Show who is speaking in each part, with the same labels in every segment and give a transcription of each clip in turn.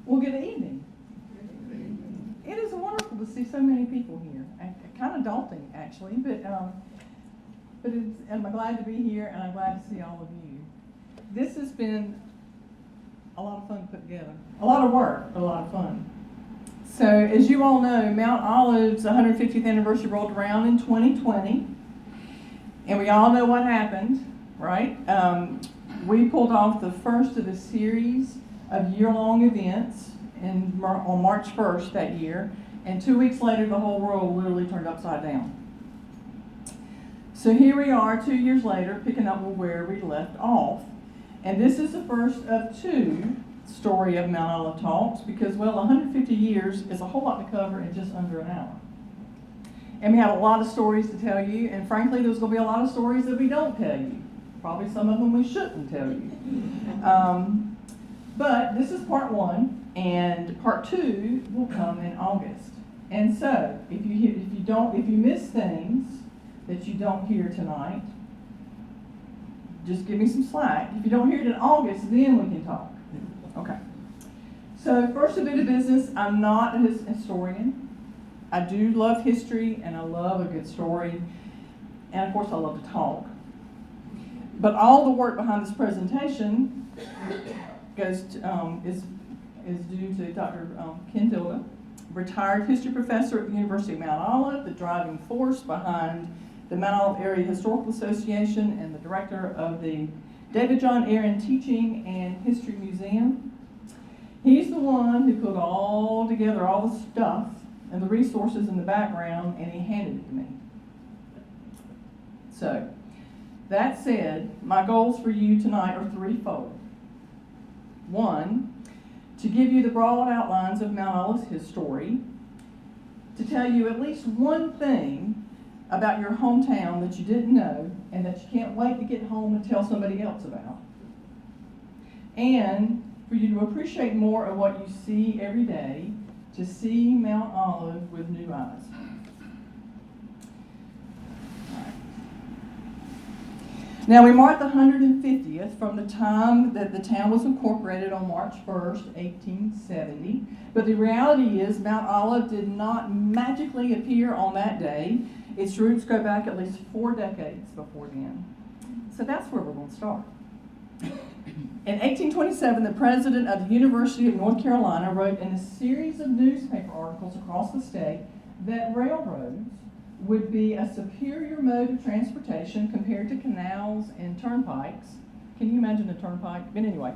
Speaker 1: Well, good evening. It is wonderful to see so many people here. Kind of daunting, actually, but I'm glad to be here, and I'm glad to see all of you. This has been a lot of fun to put together. A lot of work, but a lot of fun. So, as you all know, Mount Olive's 150th anniversary rolled around in 2020, and we all know what happened, right? We pulled off the first of a series of year-long events on March 1st that year, and 2 weeks later the whole world literally turned upside down. So here we are 2 years later, picking up where we left off, and this is the first of two story of Mount Olive talks, because, well, 150 years is a whole lot to cover in just under an hour. And we have a lot of stories to tell you, and frankly there's going to be a lot of stories that we don't tell you. Probably some of them we shouldn't tell you. But this is part one, and part two will come in August. And so, if you miss things that you don't hear tonight, just give me some slack. If you don't hear it in August, then we can talk. Okay. So, first a bit of business. I'm not a historian. I do love history, and I love a good story, and of course I love to talk. But all the work behind this presentation is due to Dr. Ken Dilda, retired history professor at the University of Mount Olive, the driving force behind the Mount Olive Area Historical Association, and the director of the David John Aaron Teaching and History Museum. He's the one who put all together all the stuff and the resources in the background, and he handed it to me. So, that said, my goals for you tonight are threefold. One, to give you the broad outlines of Mount Olive's history, to tell you at least one thing about your hometown that you didn't know and that you can't wait to get home and tell somebody else about, and for you to appreciate more of what you see every day, to see Mount Olive with new eyes. Now, we mark the 150th from the time that the town was incorporated on March 1st, 1870. But the reality is Mount Olive did not magically appear on that day. Its roots go back at least 4 decades before then. So that's where we're going to start. In 1827, the president of the University of North Carolina wrote in a series of newspaper articles across the state that railroads would be a superior mode of transportation compared to canals and turnpikes. Can you imagine a turnpike? But anyway,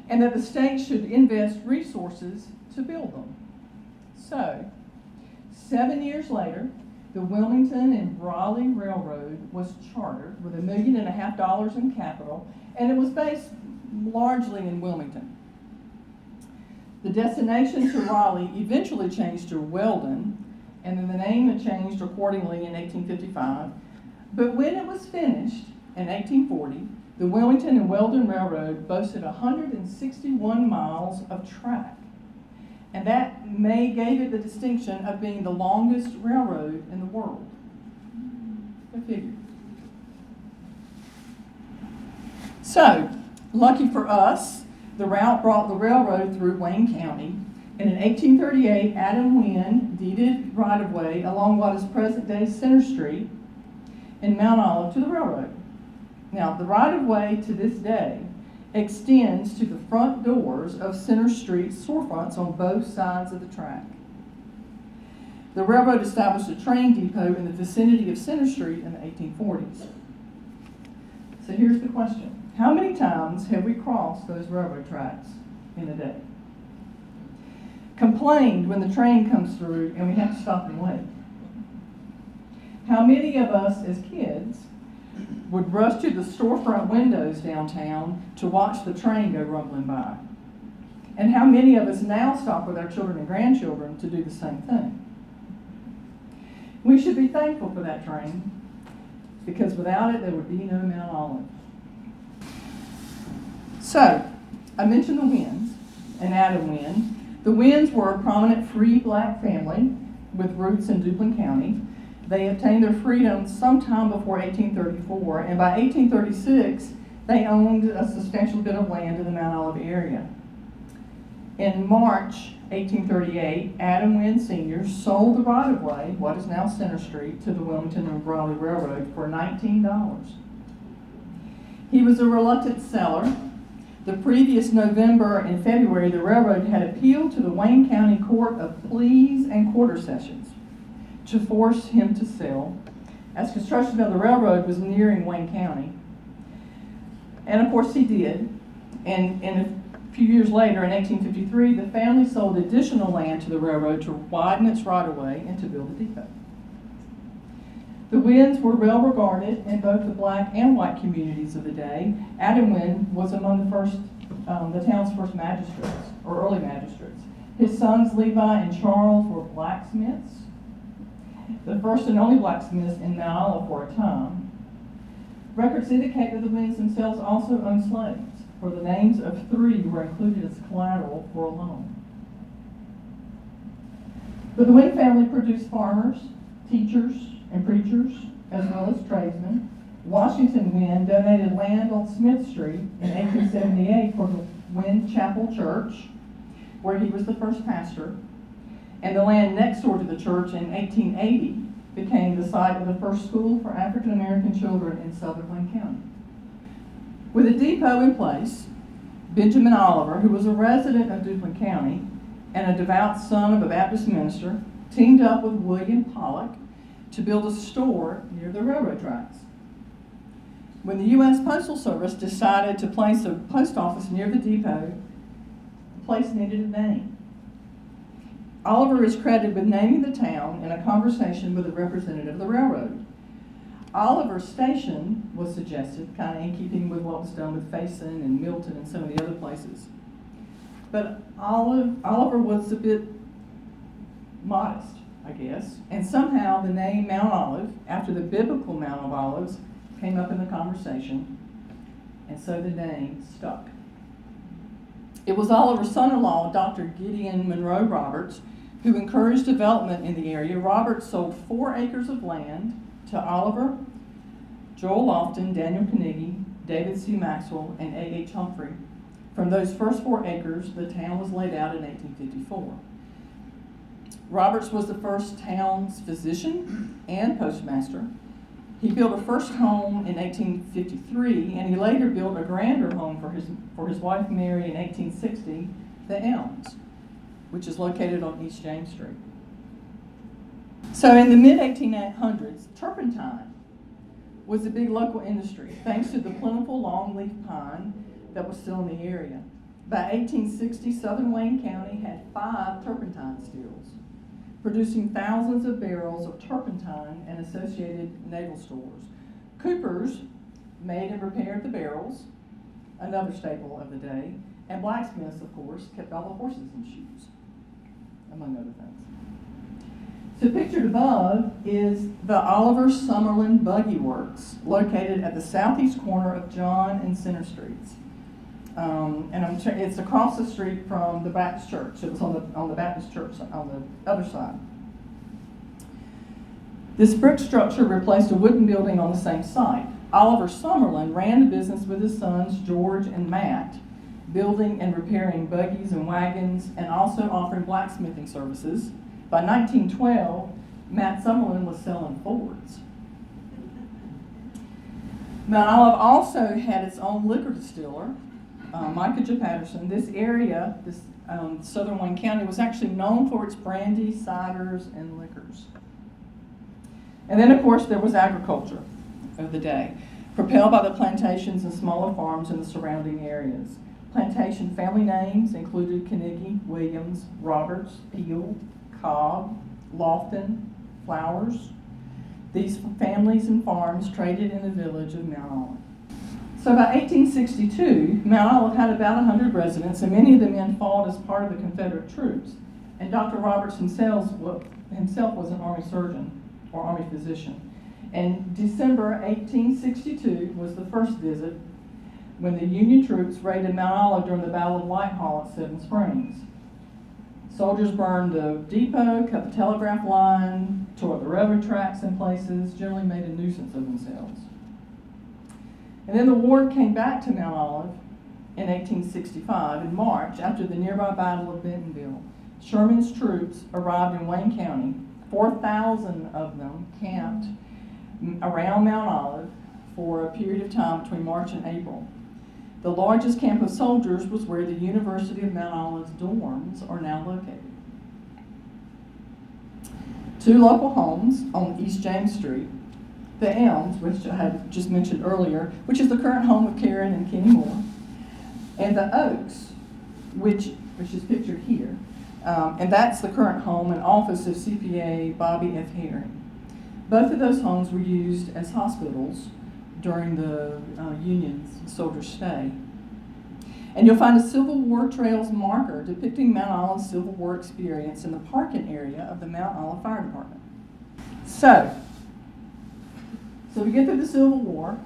Speaker 1: and that the state should invest resources to build them. So, 7 years later, the Wilmington and Raleigh Railroad was chartered with $1.5 million in capital, and it was based largely in Wilmington. The destination to Raleigh eventually changed to Weldon, and then the name had changed accordingly in 1855. But when it was finished in 1840, the Wilmington and Weldon Railroad boasted 161 miles of track. And that gave it the distinction of being the longest railroad in the world. Go figure. So, lucky for us, the route brought the railroad through Wayne County. And in 1838, Adam Wynn deeded right-of-way along what is present-day Center Street in Mount Olive to the railroad. Now, the right-of-way to this day extends to the front doors of Center Street storefronts on both sides of the track. The railroad established a train depot in the vicinity of Center Street in the 1840s. So here's the question. How many times have we crossed those railroad tracks in a day? Complained when the train comes through and we have to stop and wait? How many of us as kids would rush to the storefront windows downtown to watch the train go rumbling by? And how many of us now stop with our children and grandchildren to do the same thing? We should be thankful for that train, because without it there would be no Mount Olive. So, I mentioned the Wynns and Adam Wynn. The Wynns were a prominent free black family with roots in Duplin County. They obtained their freedom sometime before 1834, and by 1836, they owned a substantial bit of land in the Mount Olive area. In March 1838, Adam Wynn Sr. sold the right-of-way, what is now Center Street, to the Wilmington and Raleigh Railroad for $19. He was a reluctant seller. The previous November and February, the railroad had appealed to the Wayne County Court of Pleas and Quarter Sessions to force him to sell, as construction of the railroad was nearing Wayne County. And of course he did. And a few years later, in 1853, the family sold additional land to the railroad to widen its right-of-way and to build a depot. The Wynns were well regarded in both the black and white communities of the day. Adam Wynn was among the town's first magistrates, or early magistrates. His sons Levi and Charles were blacksmiths, the first and only blacksmiths in Mount Olive for a time. Records indicate that the Wynns themselves also owned slaves, for the names of 3 were included as collateral for a loan. But the Wynn family produced farmers, teachers, and preachers, as well as tradesmen. Washington Wynn donated land on Smith Street in 1878 for the Wynn Chapel Church, where he was the first pastor, and the land next door to the church in 1880 became the site of the first school for African American children in southern Wayne County. With a depot in place, Benjamin Oliver, who was a resident of Duplin County and a devout son of a Baptist minister, teamed up with William Pollock to build a store near the railroad tracks. When the U.S. Postal Service decided to place a post office near the depot, the place needed a name. Oliver is credited with naming the town in a conversation with a representative of the railroad. Oliver Station was suggested, kind of in keeping with what was done with Faison and Milton and some of the other places. But Oliver was a bit modest, I guess, and somehow the name Mount Olive, after the biblical Mount of Olives, came up in the conversation, and so the name stuck. It was Oliver's son-in-law, Dr. Gideon Monroe Roberts, who encouraged development in the area. Roberts sold 4 acres of land to Oliver, Joel Lofton, Daniel Carnegie, David C. Maxwell, and A.H. Humphrey. From those first 4 acres, the town was laid out in 1854. Roberts was the first town's physician and postmaster. He built a first home in 1853, and he later built a grander home for his wife Mary in 1860, the Elms, which is located on East James Street. So in the mid-1800s, turpentine was a big local industry, thanks to the plentiful longleaf pine that was still in the area. By 1860, southern Wayne County had 5 turpentine stills, producing thousands of barrels of turpentine and associated naval stores. Coopers made and repaired the barrels, another staple of the day, and blacksmiths, of course, kept all the horses in shoes, among other things. So pictured above is the Oliver Summerlin Buggy Works, located at the southeast corner of John and Center Streets. It's across the street from the Baptist church. It was on the Baptist church on the other side. This brick structure replaced a wooden building on the same site. Oliver Summerlin ran the business with his sons George and Matt, building and repairing buggies and wagons, and also offering blacksmithing services. By 1912, Matt Summerlin was selling Fords. Mount Olive also had its own liquor distiller, Micah J. Patterson. This area, southern Wayne County, was actually known for its brandy, ciders, and liquors. And then, of course, there was agriculture of the day, propelled by the plantations and smaller farms in the surrounding areas. Plantation family names included Carnegie, Williams, Roberts, Peel, Cobb, Lofton, Flowers. These families and farms traded in the village of Mount Olive. So by 1862, Mount Olive had about 100 residents, and many of the men fought as part of the Confederate troops. And Dr. Roberts himself was an Army surgeon or Army physician. And December 1862 was the first visit when the Union troops raided Mount Olive during the Battle of Whitehall at Seven Springs. Soldiers burned the depot, cut the telegraph line, tore up the railroad tracks in places, generally made a nuisance of themselves. And then the war came back to Mount Olive in 1865, in March, after the nearby Battle of Bentonville, Sherman's troops arrived in Wayne County. 4,000 of them camped around Mount Olive for a period of time between March and April. The largest camp of soldiers was where the University of Mount Olive's dorms are now located. 2 local homes on East James Street, the Elms, which I had just mentioned earlier, which is the current home of Karen and Kenny Moore, and the Oaks, which is pictured here, and that's the current home and office of CPA Bobby F. Herring. Both of those homes were used as hospitals during the Union's soldiers' stay. And you'll find a Civil War Trails marker depicting Mount Olive's Civil War experience in the parking area of the Mount Olive Fire Department. So we get through the Civil War,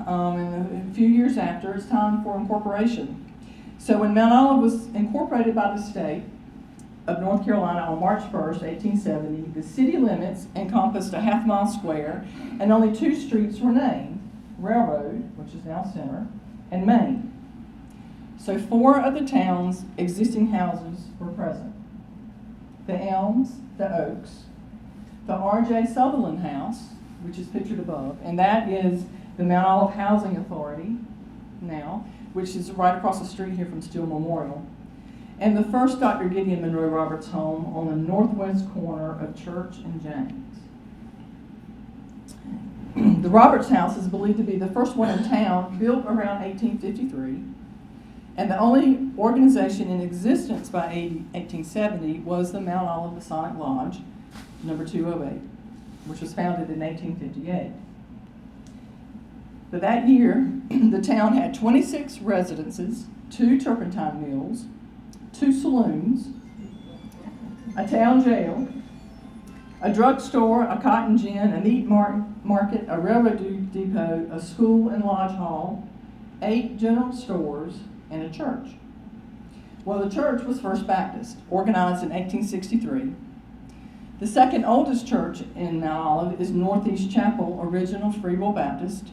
Speaker 1: and a few years after, it's time for incorporation. So when Mount Olive was incorporated by the state of North Carolina on March 1st, 1870, the city limits encompassed a half-mile square, and only 2 streets were named: Railroad, which is now Center, and Main. So 4 of the town's existing houses were present: the Elms, the Oaks, the R.J. Sutherland House, which is pictured above, and that is the Mount Olive Housing Authority now, which is right across the street here from Steele Memorial, and the first Dr. Gideon Monroe Roberts home on the northwest corner of Church and James. The Roberts House is believed to be the first one in town, built around 1853, and the only organization in existence by 1870 was the Mount Olive Masonic Lodge, number 208, which was founded in 1858. But that year, the town had 26 residences, 2 turpentine mills, 2 saloons, a town jail, a drugstore, a cotton gin, a meat market, a railroad depot, a school and lodge hall, 8 general stores, and a church. Well, the church was First Baptist, organized in 1863. The second oldest church in Mount Olive is Northeast Chapel, Original Free Will Baptist,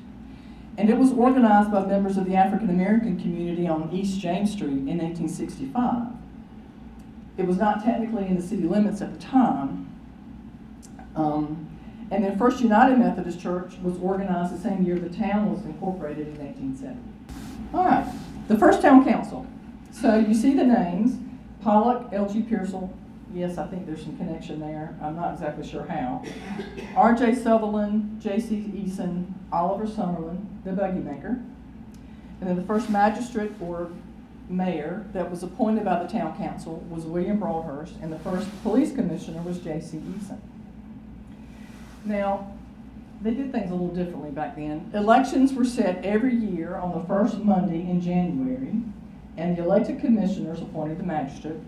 Speaker 1: and it was organized by members of the African American community on East James Street in 1865. It was not technically in the city limits at the time. And then First United Methodist Church was organized the same year the town was incorporated in 1870. All right, the first town council. So you see the names: Pollock, L.G. Pearsall. Yes, I think there's some connection there. I'm not exactly sure how. R.J. Sutherland, J.C. Eason, Oliver Summerlin, the buggy maker. And then the first magistrate or mayor that was appointed by the town council was William Broadhurst, and the first police commissioner was J.C. Eason. Now, they did things a little differently back then. Elections were set every year on the first Monday in January, and the elected commissioners appointed the magistrate.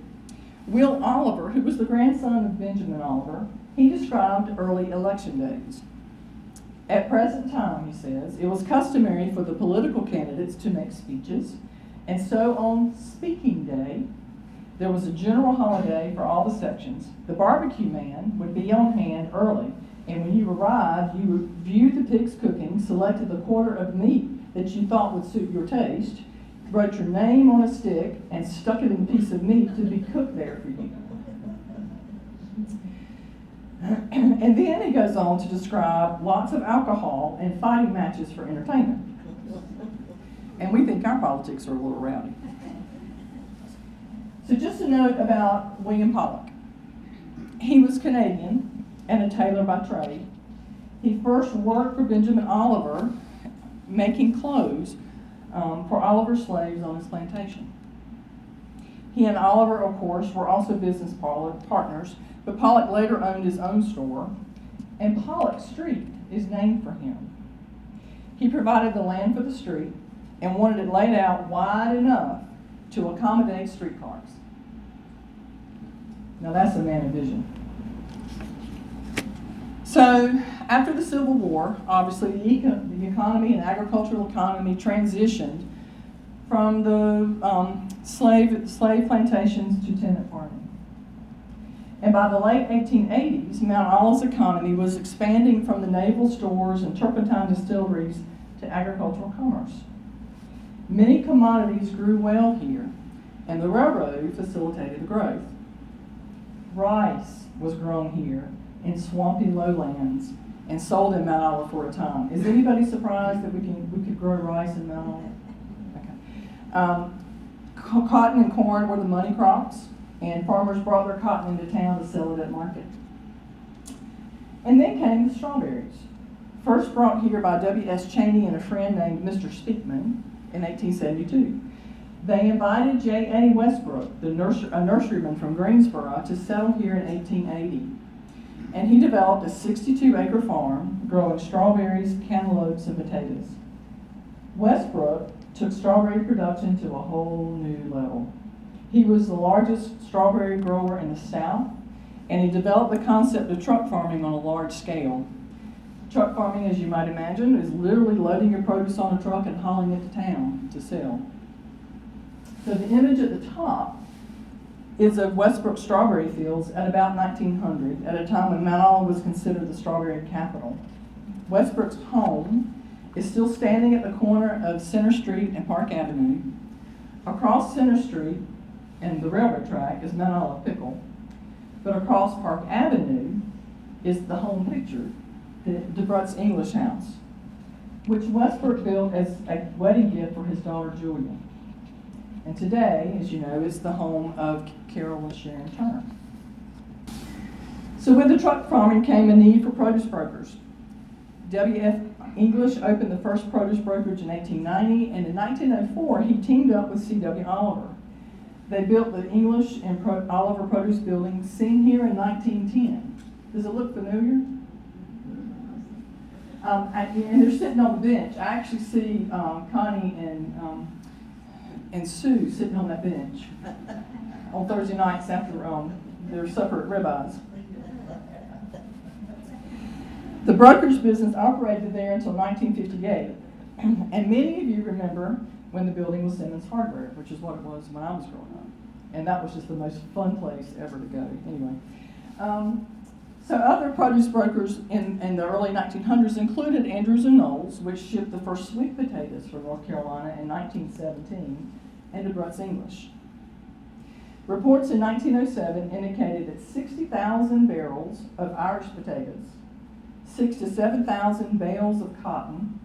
Speaker 1: Will Oliver, who was the grandson of Benjamin Oliver, he described early election days. At present time, he says, it was customary for the political candidates to make speeches, and so on speaking day, there was a general holiday for all the sections. The barbecue man would be on hand early, and when you arrived, you would view the pig's cooking, selected the quarter of meat that you thought would suit your taste, wrote your name on a stick, and stuck it in a piece of meat to be cooked there for you. And then he goes on to describe lots of alcohol and fighting matches for entertainment. And we think our politics are a little rowdy. So just a note about William Pollock. He was Canadian and a tailor by trade. He first worked for Benjamin Oliver making clothes for Oliver's slaves on his plantation. He and Oliver, of course, were also business partners, but Pollock later owned his own store, and Pollock Street is named for him. He provided the land for the street and wanted it laid out wide enough to accommodate streetcars. Now that's a man of vision. So after the Civil War, obviously the economy and agricultural economy transitioned from the slave plantations to tenant farming. And by the late 1880s, Mount Olive's economy was expanding from the naval stores and turpentine distilleries to agricultural commerce. Many commodities grew well here, and the railroad facilitated the growth. Rice was grown here in swampy lowlands and sold in Mount Olive for a time. Is anybody surprised that we could grow rice in Mount Olive? Okay. Cotton and corn were the money crops, and farmers brought their cotton into town to sell it at market. And then came the strawberries, first brought here by W.S. Cheney and a friend named Mr. Speakman in 1872. They invited J.A. Westbrook, a nurseryman from Greensboro, to settle here in 1880. And he developed a 62-acre farm growing strawberries, cantaloupes, and potatoes. Westbrook took strawberry production to a whole new level. He was the largest strawberry grower in the South, and he developed the concept of truck farming on a large scale. Truck farming, as you might imagine, is literally loading your produce on a truck and hauling it to town to sell. So the image at the top is of Westbrook strawberry fields at about 1900, at a time when Mount Olive was considered the strawberry capital. Westbrook's home is still standing at the corner of Center Street and Park Avenue. Across Center Street and the railroad track is Mount Olive Pickle, but across Park Avenue is the home picture, the DeBrutt's English house, which Westbrook built as a wedding gift for his daughter Julia. And today, as you know, is the home of Carol and Sharon Turner. So with the truck farming came a need for produce brokers. W.F. English opened the first produce brokerage in 1890, and in 1904 he teamed up with C.W. Oliver. They built the English and Oliver Produce Building, seen here in 1910. Does it look familiar? And they're sitting on the bench. I actually see Connie and Sue sitting on that bench on Thursday nights after their supper at Ribeyes. The brokerage business operated there until 1958, and many of you remember when the building was Simmons Hardware, which is what it was when I was growing up, and that was just the most fun place ever to go. Anyway, so other produce brokers in the early 1900s included Andrews and Knowles, which shipped the first sweet potatoes from North Carolina in 1917, and DeBrutt's English. Reports in 1907 indicated that 60,000 barrels of Irish potatoes, 6,000 to 7,000 bales of cotton,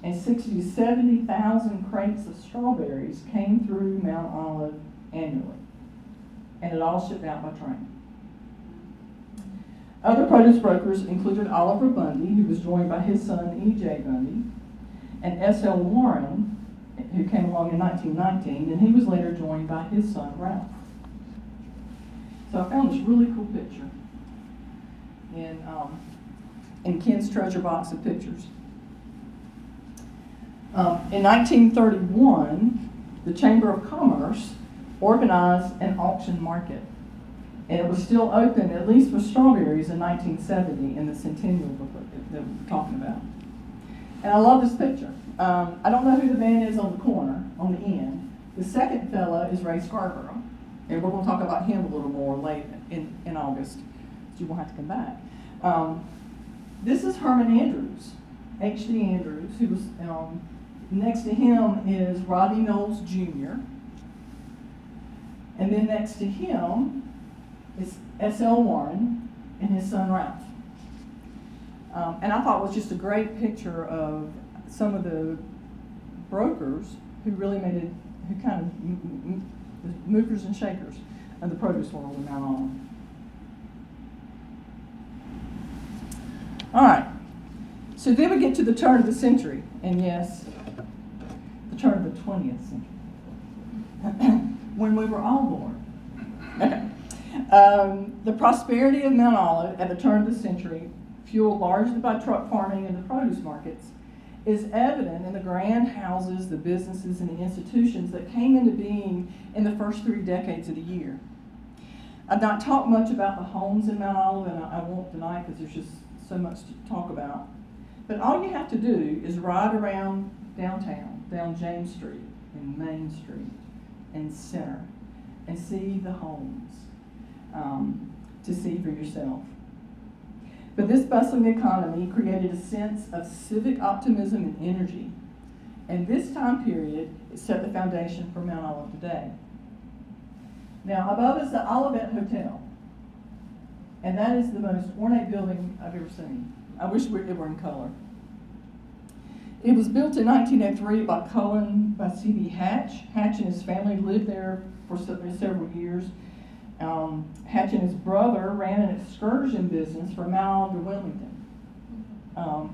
Speaker 1: and 60,000 to 70,000 crates of strawberries came through Mount Olive annually, and it all shipped out by train. Other produce brokers included Oliver Bundy, who was joined by his son E.J. Bundy, and S.L. Warren, who came along in 1919, and he was later joined by his son Ralph. So I found this really cool picture in Ken's treasure box of pictures. In 1931, the Chamber of Commerce organized an auction market, and it was still open, at least for strawberries, in 1970 in the centennial book that we're talking about. And I love this picture. I don't know who the man is on the corner, on the end. The second fella is Ray Scarborough, and we're going to talk about him a little more late in August, so you won't have to come back. This is Herman Andrews, H.D. Andrews, who was, next to him is Rodney Knowles Jr., and then next to him is S.L. Warren and his son Ralph. And I thought it was just a great picture of some of the brokers who really made it, who kind of the movers and shakers of the produce world in Mount Olive. All right, so then we get to the turn of the century, and yes, the turn of the 20th century, when we were all born. Okay. The prosperity of Mount Olive at the turn of the century, fueled largely by truck farming and the produce markets, is evident in the grand houses, the businesses, and the institutions that came into being in the first 3 decades of the year. I've not talked much about the homes in Mount Olive, and I won't tonight because there's just so much to talk about. But all you have to do is ride around downtown, down James Street and Main Street and Center, and see the homes, to see for yourself. But this bustling economy created a sense of civic optimism and energy, And this time period set the foundation for Mount Olive today. Now, above is the Olivet Hotel. And that is the most ornate building I've ever seen. I wish it were in color. It was built in 1903 by C.B. Hatch. Hatch and his family lived there for several years. Hatch and his brother ran an excursion business from Mount Olive to Wilmington,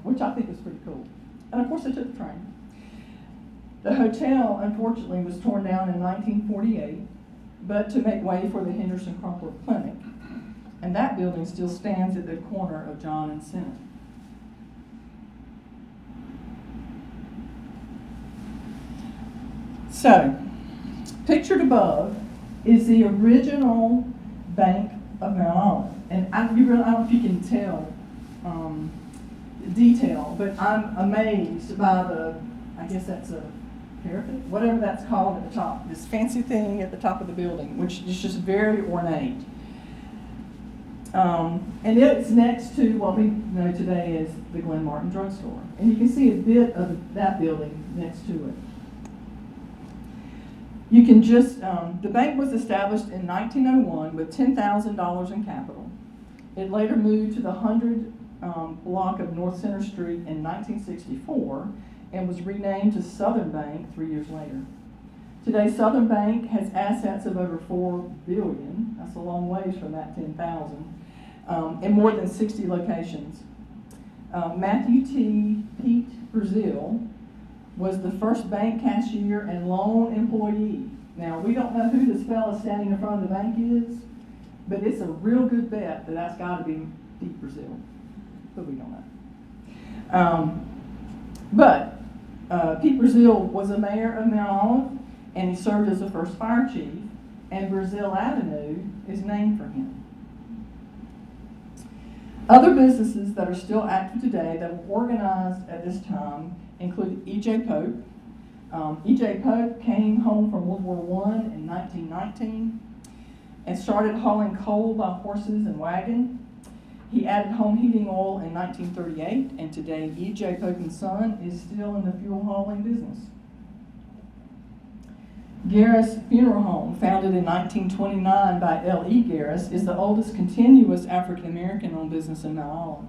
Speaker 1: which I think is pretty cool. And of course, they took the train. The hotel, unfortunately, was torn down in 1948, but to make way for the Henderson Crumpler Clinic. And that building still stands at the corner of John and Senate. So, pictured above is the original bank of Mount Olive. And I don't know if you can tell detail, but I'm amazed by I guess that's a parapet, whatever that's called at the top, this fancy thing at the top of the building, which is just very ornate. And it's next to what we know today as the Glen Martin Drugstore. And you can see a bit of that building next to it. You can just, the bank was established in 1901 with $10,000 in capital. It later moved to the 100 block of North Center Street in 1964 and was renamed to Southern Bank 3 years later. Today, Southern Bank has assets of over $4 billion. That's a long ways from that 10,000, in more than 60 locations. Matthew T. Pete Brazil was the first bank cashier and loan employee. Now, we don't know who this fellow standing in front of the bank is, but it's a real good bet that that's got to be Pete Brazil, but we don't know. Pete Brazil was a mayor of Mount Olive, and he served as the first fire chief, and Brazil Avenue is named for him. Other businesses that are still active today that were organized at this time include E.J. Pope. E.J. Pope came home from World War I in 1919 and started hauling coal by horses and wagon. He added home heating oil in 1938, and today E.J. Pope & Son is still in the fuel hauling business. Garris Funeral Home, founded in 1929 by L.E. Garris, is the oldest continuous African-American owned business in Mount Olive.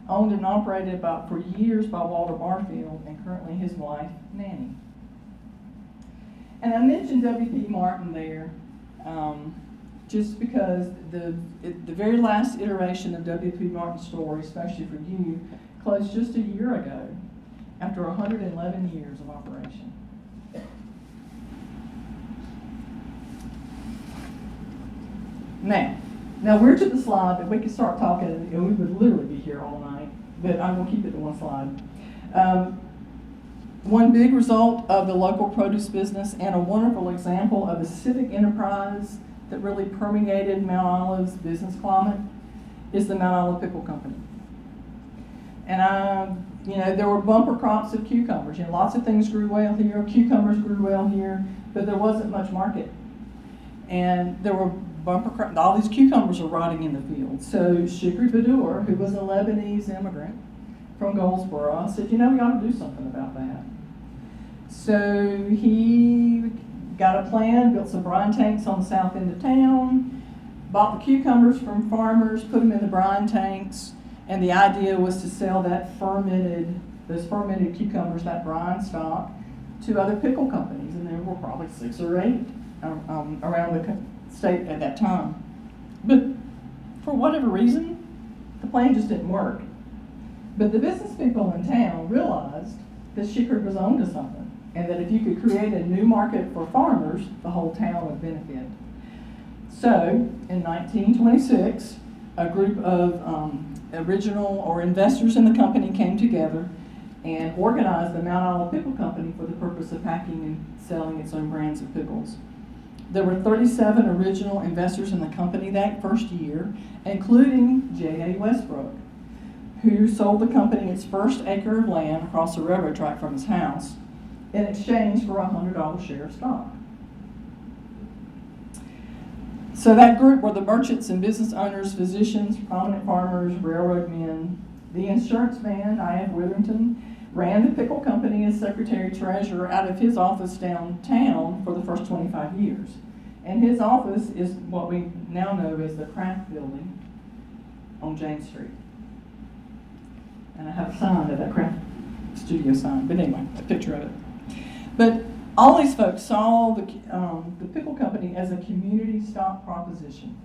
Speaker 1: Owned and operated for years by Walter Barfield and currently his wife, Nanny. And I mentioned W.P. Martin there just because the very last iteration of W.P. Martin's story, especially for you, closed just a year ago after 111 years of operation. Now we're to the slide that we could start talking, and we would literally be here all night, but I'm going to keep it to one slide. One big result of the local produce business and a wonderful example of a civic enterprise that really permeated Mount Olive's business climate is the Mount Olive Pickle Company. And there were bumper crops of cucumbers. Lots of things grew well here. Cucumbers grew well here, but there wasn't much market. And there were all these cucumbers are rotting in the field. So Shukri Badur, who was a Lebanese immigrant from Goldsboro, said, we ought to do something about that. So he got a plan, built some brine tanks on the south end of town, bought the cucumbers from farmers, put them in the brine tanks, and the idea was to sell those fermented cucumbers, that brine stock, to other pickle companies, and there were probably 6 or 8 around the state at that time. But for whatever reason, the plan just didn't work. But the business people in town realized that Shikard was onto something, and that if you could create a new market for farmers, the whole town would benefit. So, in 1926, a group of original or investors in the company came together and organized the Mount Olive Pickle Company for the purpose of packing and selling its own brands of pickles. There were 37 original investors in the company that first year, including J.A. Westbrook, who sold the company its first acre of land across the railroad track from his house in exchange for a $100 share of stock. So that group were the merchants and business owners, physicians, prominent farmers, railroad men, the insurance man, I.F. Witherington, ran the pickle company as secretary-treasurer out of his office downtown for the first 25 years. And his office is what we now know as the Craft Building on James Street. And I have a sign of that Craft Studio sign, but anyway, a picture of it. But all these folks saw the pickle company as a community stock proposition.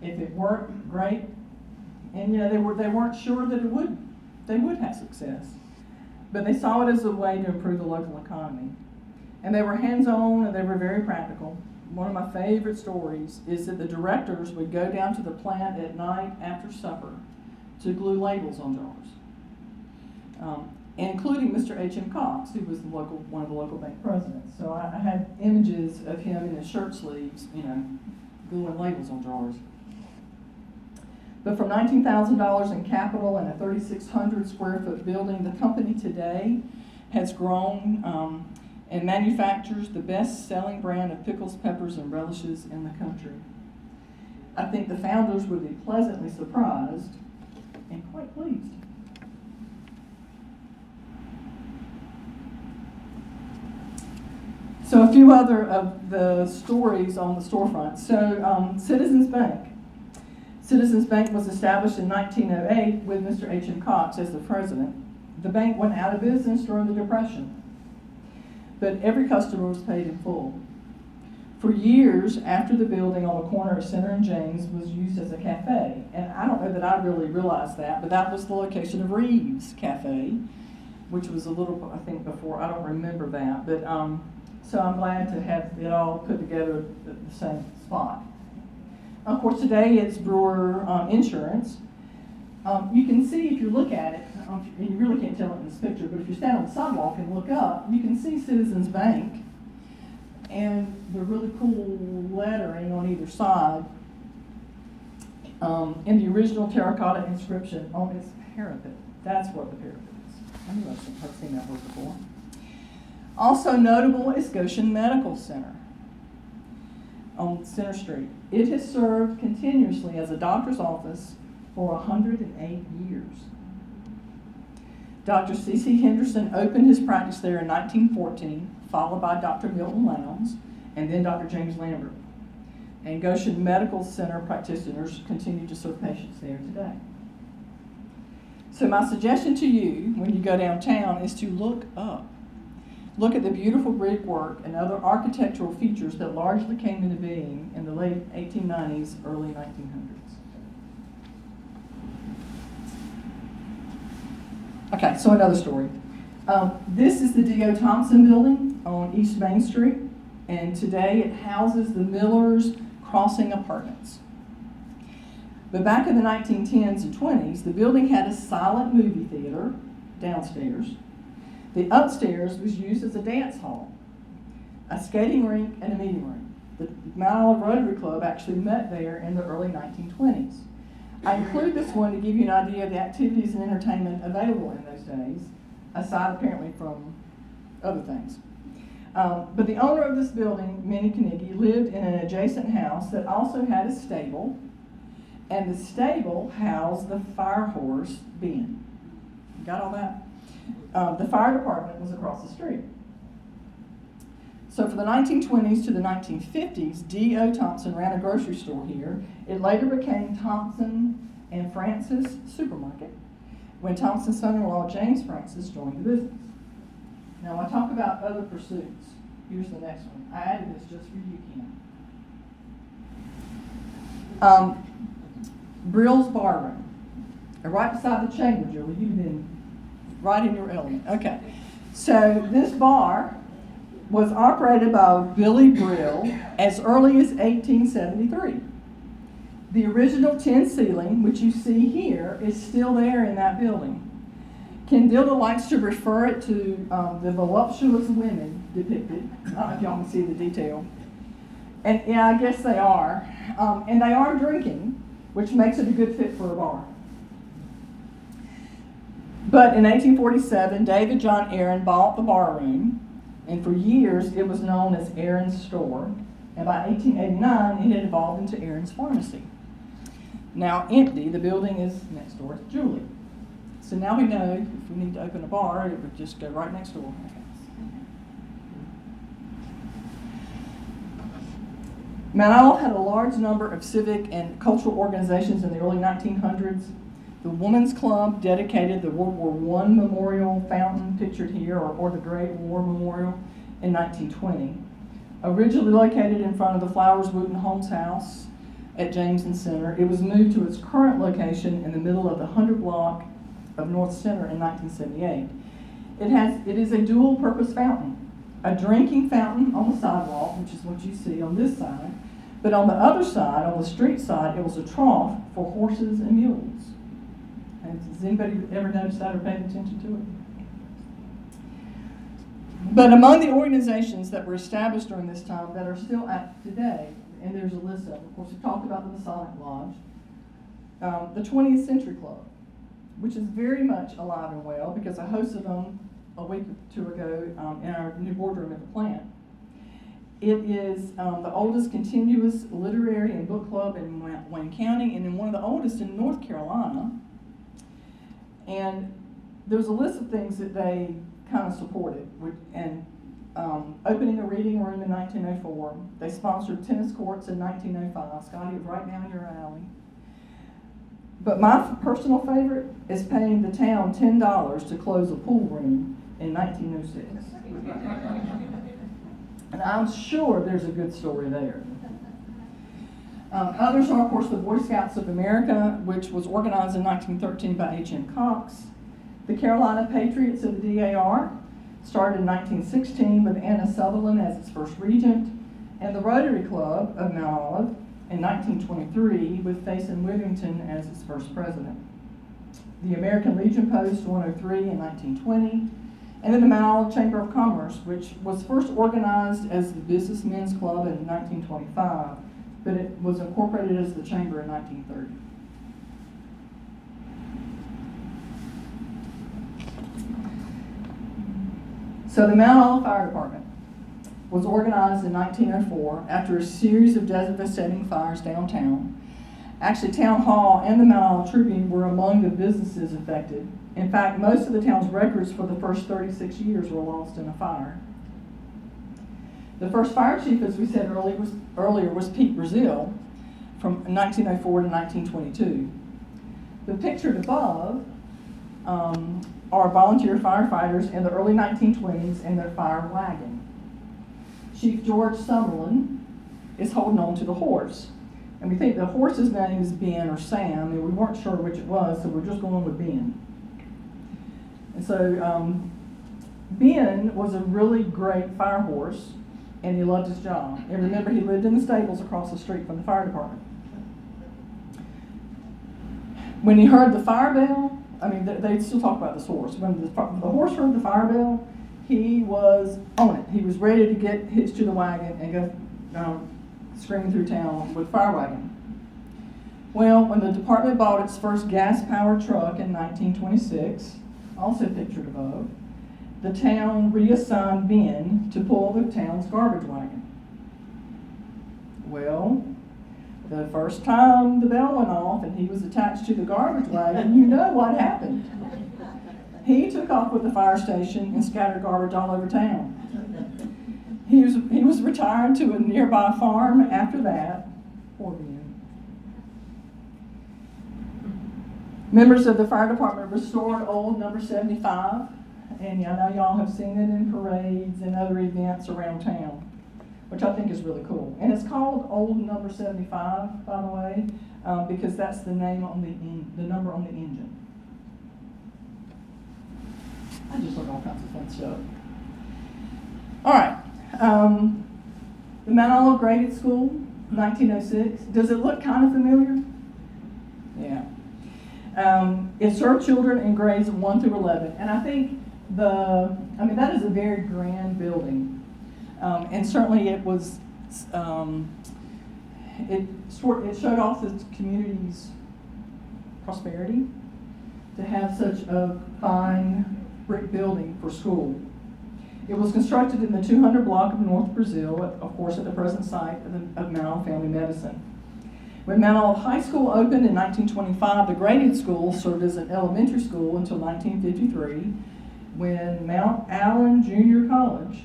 Speaker 1: If it worked, great. And they weren't sure that they would have success. But they saw it as a way to improve the local economy. And they were hands-on and they were very practical. One of my favorite stories is that the directors would go down to the plant at night after supper to glue labels on jars, including Mr. H.M. Cox, who was one of the local bank presidents. So I had images of him in his shirt sleeves, gluing labels on jars. But from $19,000 in capital and a 3,600 square foot building, the company today has grown and manufactures the best-selling brand of pickles, peppers, and relishes in the country. I think the founders would be pleasantly surprised and quite pleased. So a few other of the stories on the storefront. So Citizens Bank. Citizens Bank was established in 1908 with Mr. H.M. Cox as the president. The bank went out of business during the Depression, but every customer was paid in full. For years after the building on the corner of Center and James was used as a cafe, and I don't know that I really realized that, but that was the location of Reeves Cafe, which was a little, I think, before. I don't remember that, but so I'm glad to have it all put together at the same spot. Of course, today it's Brewer Insurance. You can see, if you look at it, and you really can't tell it in this picture, but if you stand on the sidewalk and look up, you can see Citizens Bank and the really cool lettering on either side in the original terracotta inscription on its parapet. That's what the parapet is. I knew I've seen that word before. Also notable is Goshen Medical Center on Center Street. It has served continuously as a doctor's office for 108 years. Dr. C.C. Henderson opened his practice there in 1914, followed by Dr. Milton Lowndes, and then Dr. James Lambert. And Goshen Medical Center practitioners continue to serve patients there today. So my suggestion to you when you go downtown is to look up. Look at the beautiful brickwork and other architectural features that largely came into being in the late 1890s, early 1900s. Okay, so another story. This is the D.O. Thompson Building on East Main Street, and today it houses the Miller's Crossing Apartments. But back in the 1910s and 20s, the building had a silent movie theater downstairs. The upstairs was used as a dance hall, a skating rink, and a meeting room. The Mount Olive Rotary Club actually met there in the early 1920s. I include this one to give you an idea of the activities and entertainment available in those days, aside apparently from other things. But the owner of this building, Minnie Carnegie, lived in an adjacent house that also had a stable, and the stable housed the fire horse bin. Got all that? The fire department was across the street. So for the 1920s to the 1950s, D.O. Thompson ran a grocery store here. It later became Thompson and Francis Supermarket when Thompson's son-in-law, James Francis, joined the business. Now, when I talk about other pursuits, here's the next one. I added this just for you, Ken. Brill's Bar Room. Right beside the chamber, Julie. You've been right in your element. Okay. So this bar was operated by Billy Brill as early as 1873. The original tin ceiling, which you see here, is still there in that building. Ken Dilda likes to refer it to the voluptuous women depicted. I don't know if y'all can see the detail. And yeah, I guess they are. And they are drinking, which makes it a good fit for a bar. But in 1847, David John Aaron bought the bar room, and for years it was known as Aaron's Store. And by 1889, it had evolved into Aaron's Pharmacy. Now empty, the building is next door to Julie. So now we know if we need to open a bar, it would just go right next door. Mount Olive had a large number of civic and cultural organizations in the early 1900s. The Women's Club dedicated the World War I memorial fountain pictured here, or the Great War Memorial, in 1920. Originally located in front of the Flowers Wooten Holmes House at James and Center, it was moved to its current location in the middle of the 100 block of North Center in 1978. It is a dual-purpose fountain, a drinking fountain on the sidewalk, which is what you see on this side, but on the other side, on the street side, it was a trough for horses and mules. Has anybody ever noticed that or paid attention to it? But among the organizations that were established during this time that are still active today, and there's a list of course, we talked about the Masonic Lodge, the 20th Century Club, which is very much alive and well because I hosted them a week or two ago in our new boardroom at the plant. It is the oldest continuous literary and book club in Wayne County and one of the oldest in North Carolina. And there's a list of things that they kind of supported, and opening a reading room in 1904. They sponsored tennis courts in 1905. Scotty, was right down your alley. But my personal favorite is paying the town $10 to close a pool room in 1906. And I'm sure there's a good story there. Others are, of course, the Boy Scouts of America, which was organized in 1913 by H.M. Cox. The Carolina Patriots of the DAR started in 1916 with Anna Sutherland as its first regent, and the Rotary Club of Mount Olive in 1923 with Faison Wilmington as its first president. The American Legion Post 103 in 1920, and then the Mount Olive Chamber of Commerce, which was first organized as the Businessmen's Club in 1925, but it was incorporated as the Chamber in 1930. So the Mount Olive Fire Department was organized in 1904 after a series of devastating fires downtown. Actually, Town Hall and the Mount Olive Tribune were among the businesses affected. In fact, most of the town's records for the first 36 years were lost in a fire. The first fire chief, as we said earlier, was Pete Brazil from 1904 to 1922. The pictured above are volunteer firefighters in the early 1920s in their fire wagon. Chief George Summerlin is holding on to the horse. And we think the horse's name is Ben or Sam, and we weren't sure which it was, so we're just going with Ben. And so Ben was a really great fire horse, and he loved his job. And remember, he lived in the stables across the street from the fire department. When he heard the fire bell, I mean, they still talk about this horse. When the horse heard the fire bell, he was on it. He was ready to get hitched to the wagon and go screaming through town with the fire wagon. Well, when the department bought its first gas-powered truck in 1926, also pictured above, the town reassigned Ben to pull the town's garbage wagon. Well, the first time the bell went off and he was attached to the garbage wagon, you know what happened. He took off with the fire station and scattered garbage all over town. He was retired to a nearby farm after that. Poor Ben. Members of the fire department restored old number 75, and I know y'all have seen it in parades and other events around town, which I think is really cool. And it's called Old Number 75, by the way, because that's the name on the number on the engine. I just learned all kinds of fun stuff. All right. The Mount Olive Graded School, 1906. Does it look kind of familiar? Yeah. It served children in grades 1 through 11. And I think that is a very grand building. And certainly it was, it showed off the community's prosperity to have such a fine brick building for school. It was constructed in the 200 block of North Brazil, of course at the present site of Mount Olive Family Medicine. When Mount Olive High School opened in 1925, the graded school served as an elementary school until 1953, when Mount Allen Junior College,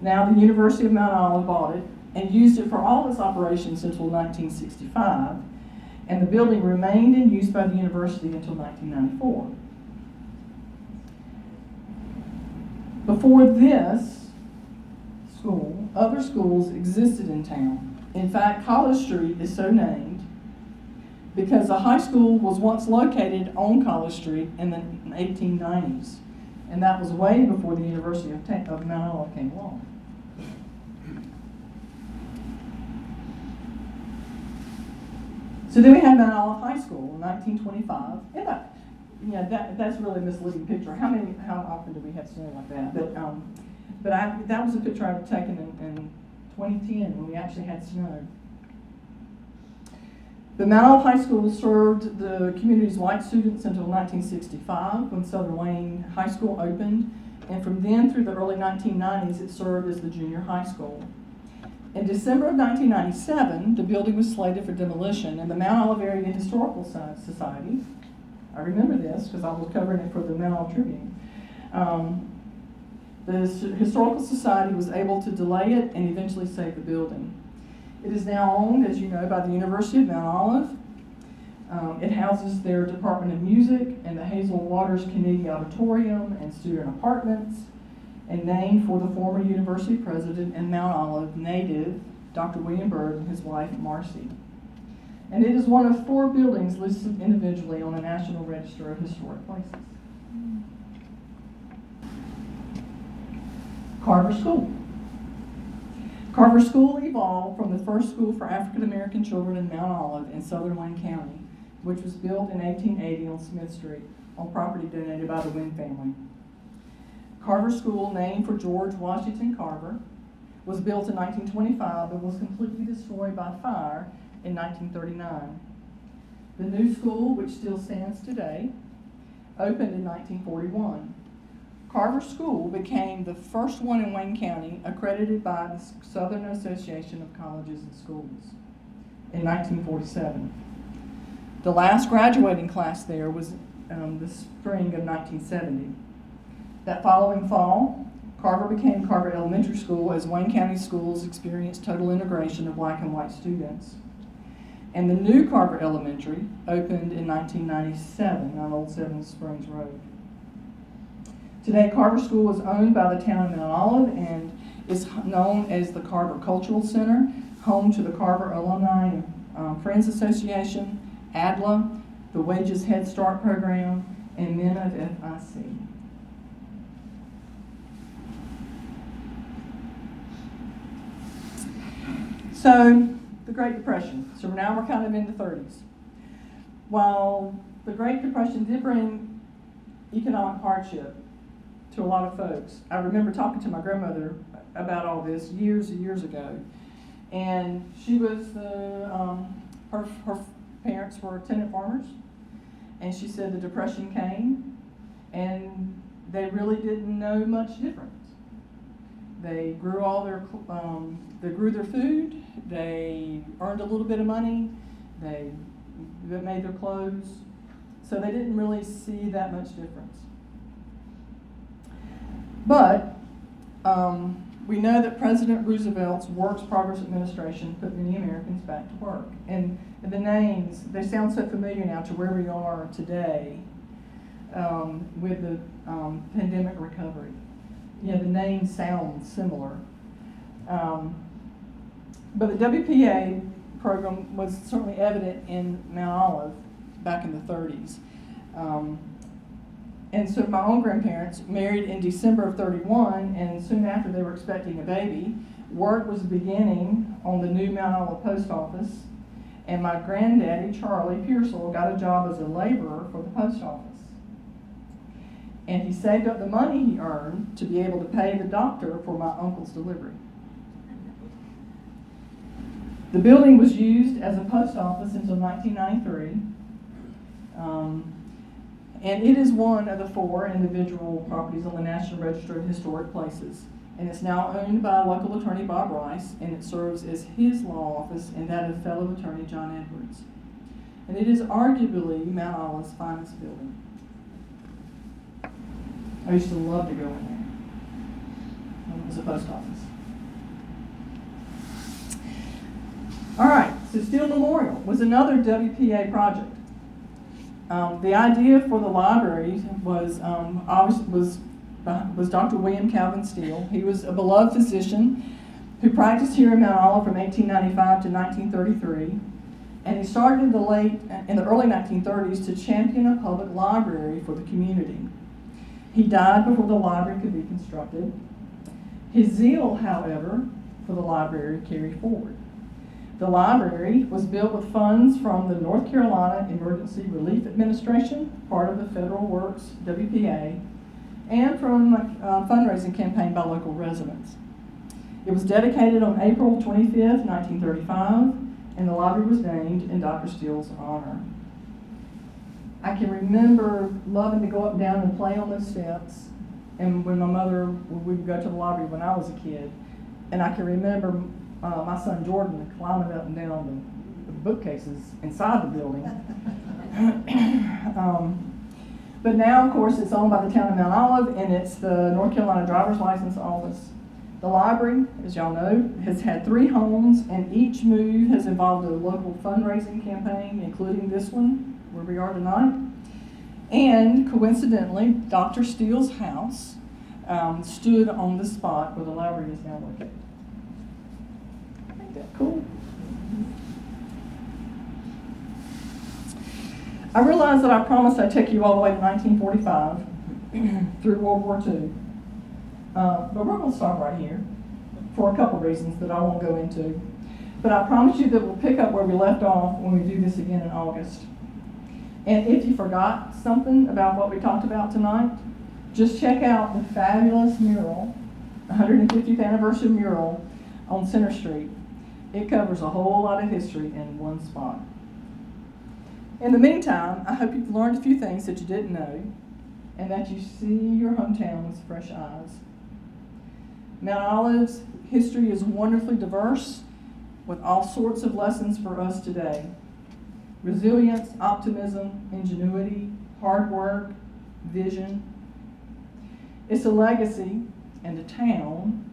Speaker 1: now the University of Mount Olive, bought it and used it for all its operations until 1965, and the building remained in use by the university until 1994. Before this school, other schools existed in town. In fact, College Street is so named because the high school was once located on College Street in the 1890s, and that was way before the University of Mount Olive came along. So then we have Mount Olive High School in 1925, and that's really a misleading picture. How often do we have snow like that? But that was a picture I had taken in 2010 when we actually had snow. The Mount Olive High School served the community's white students until 1965 when Southern Wayne High School opened, and from then through the early 1990s it served as the junior high school. In December of 1997, the building was slated for demolition, and the Mount Olive Area Historical Society, I remember this because I was covering it for the Mount Olive Tribune, the Historical Society was able to delay it and eventually save the building. It is now owned, as you know, by the University of Mount Olive. It houses their Department of Music and the Hazel Waters Kennedy Auditorium and student apartments, and named for the former university president and Mount Olive native, Dr. William Byrd, and his wife, Marcy. And it is one of 4 buildings listed individually on the National Register of Historic Places. Carver School. Carver School evolved from the first school for African American children in Mount Olive in southern Wayne County, which was built in 1880 on Smith Street on property donated by the Wynn family. Carver School, named for George Washington Carver, was built in 1925 and was completely destroyed by fire in 1939. The new school, which still stands today, opened in 1941. Carver School became the first one in Wayne County accredited by the Southern Association of Colleges and Schools in 1947. The last graduating class there was the spring of 1970. That following fall, Carver became Carver Elementary School as Wayne County schools experienced total integration of black and white students. And the new Carver Elementary opened in 1997 on Old Seven Springs Road. Today, Carver School is owned by the town of Mount Olive and is known as the Carver Cultural Center, home to the Carver Alumni Friends Association, ADLA, the Wages Head Start Program, and Men of FIC. So, the Great Depression. So now we're kind of in the 30s. While the Great Depression did bring economic hardship to a lot of folks, I remember talking to my grandmother about all this years and years ago. And she was her parents were tenant farmers, and she said the Depression came and they really didn't know much difference. They grew they grew their food, they earned a little bit of money, they made their clothes, so they didn't really see that much difference. But we know that President Roosevelt's Works Progress Administration put many Americans back to work. And the names, they sound so familiar now to where we are today with the pandemic recovery. You know, the names sound similar. But the WPA program was certainly evident in Mount Olive back in the 30s. And so my own grandparents married in December of 31, and soon after they were expecting a baby. Work was beginning on the new Mount Olive post office, and my granddaddy, Charlie Pearsall, got a job as a laborer for the post office. And he saved up the money he earned to be able to pay the doctor for my uncle's delivery. The building was used as a post office until 1993. And it is one of the 4 individual properties on the National Register of Historic Places. and it's now owned by local attorney Bob Rice, and it serves as his law office and that of fellow attorney John Edwards. And it is arguably Mount Olive's finest building. I used to love to go in there. It was a post office. All right, so Steele Memorial was another WPA project. The idea for the library was Dr. William Calvin Steele. He was a beloved physician who practiced here in Mount Olive from 1895 to 1933, and he started in the early 1930s to champion a public library for the community. He died before the library could be constructed. His zeal, however, for the library carried forward. The library was built with funds from the North Carolina Emergency Relief Administration, part of the Federal Works WPA, and from a fundraising campaign by local residents. It was dedicated on April 25th, 1935, and the library was named in Dr. Steele's honor. I can remember loving to go up and down and play on those steps, and when my mother would go to the library when I was a kid, and I can remember my son Jordan climbing up and down the bookcases inside the building. But now, of course, it's owned by the town of Mount Olive, and it's the North Carolina Driver's License Office. The library, as y'all know, has had 3 homes, and each move has involved a local fundraising campaign, including this one, where we are tonight. And coincidentally, Dr. Steele's house stood on the spot where the library is now located. Ain't that cool? I realize that I promised I'd take you all the way to 1945 through World War II. But we're going to stop right here for a couple reasons that I won't go into. But I promise you that we'll pick up where we left off when we do this again in August. And if you forgot something about what we talked about tonight, just check out the fabulous mural, 150th anniversary mural on Center Street. It covers a whole lot of history in one spot. In the meantime, I hope you've learned a few things that you didn't know, and that you see your hometown with fresh eyes. Mount Olive's history is wonderfully diverse, with all sorts of lessons for us today. Resilience, optimism, ingenuity, hard work, vision. It's a legacy and a town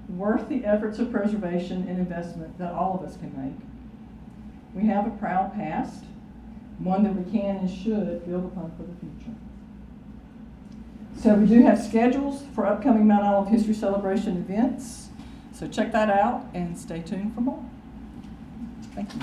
Speaker 1: worth the efforts of preservation and investment that all of us can make. We have a proud past, one that we can and should build upon for the future. So we do have schedules for upcoming Mount Olive History Celebration events, so check that out and stay tuned for more. Thank you.